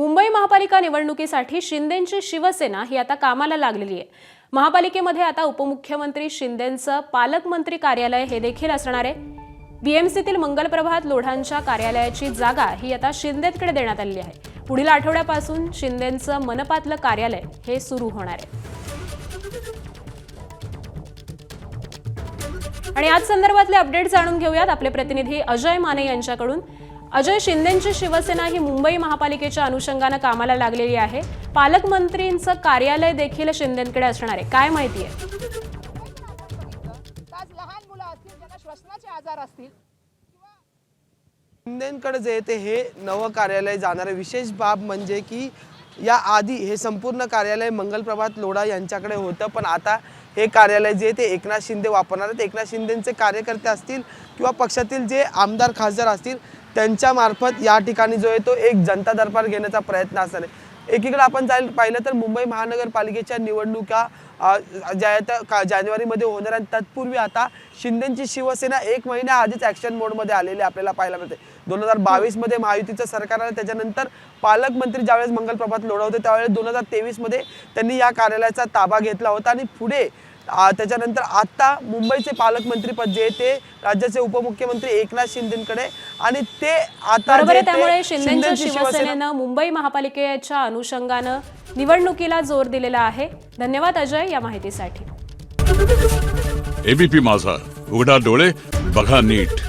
मुंबई महापालिका निवडणुकीसाठी शिंदेंची शिवसेना ही आता कामाला लागलेली आहे। महापालिकेमध्ये आता उपमुख्यमंत्री शिंदेंचं पालकमंत्री कार्यालय हे देखील असणार आहे। बीएमसीतील मंगलप्रभात लोढांच्या कार्यालयाची जागा ही आता शिंदेंकडे देण्यात आली आहे। पुढील आठवड्यापासून शिंदेंचं मनपातलं कार्यालय हे सुरू होणार आहे। आणि आज संदर्भातले अपडेट जाणून घेऊयात आपले प्रतिनिधी अजय माने यांच्याकडून। अजय, शिंदेंची शिवसेना ही मुंबई महापालिकेच्या अनुषंगाने कामाला लागलेली आहे। पालकमंत्रींचं कार्यालय देखील शिंदेंकडे असणार आहे, काय माहिती आहे? लहान मुलं असतील ज्यांना श्वसनाचे आजार असतील शिंदेंकडे जे ते हे नवं कार्यालय जाणार आहे। विशेष बाब म्हणजे की या आधी हे संपूर्ण कार्यालय मंगलप्रभात लोढा यांच्याकडे होतं, पण आता हे कार्यालय जे ते एकनाथ शिंदे वापरणार आहेत। एकनाथ शिंदेंचे कार्यकर्ते असतील किंवा पक्षातील जे आमदार खासदार असतील त्यांच्या मार्फत या ठिकाणी जो आहे तो एक जनता दरबार घेण्याचा प्रयत्न असणार आहे। एकीकडे आपण पाहिलं तर मुंबई महानगरपालिकेच्या निवडणुका जानेवारीमध्ये होणार आहेत। तत्पूर्वी आता शिंदेंची शिवसेना 1 महिना आधीच ॲक्शन मोडमध्ये आलेली आपल्याला पाहायला मिळते। 2022 मध्ये महायुतीचं सरकार आलं, त्याच्यानंतर पालकमंत्री ज्यावेळेस मंगलप्रभात लोढा होते त्यावेळेस 2023 मध्ये त्यांनी या कार्यालयाचा ताबा घेतला होता आणि पुढे त्याच्यानंतर आता मुंबईचे पालकमंत्री पद जे ते राज्याचे उपमुख्यमंत्री एकनाथ शिंदेंकडे आणि ते आता त्यामुळे शिंदेंच्या शिवसेनेनं मुंबई महापालिकेच्या अनुषंगाने निवडणुकीला जोर दिलेला आहे। धन्यवाद अजय या माहितीसाठी। एबीपी माझा, उघडा डोळे बघा नीट।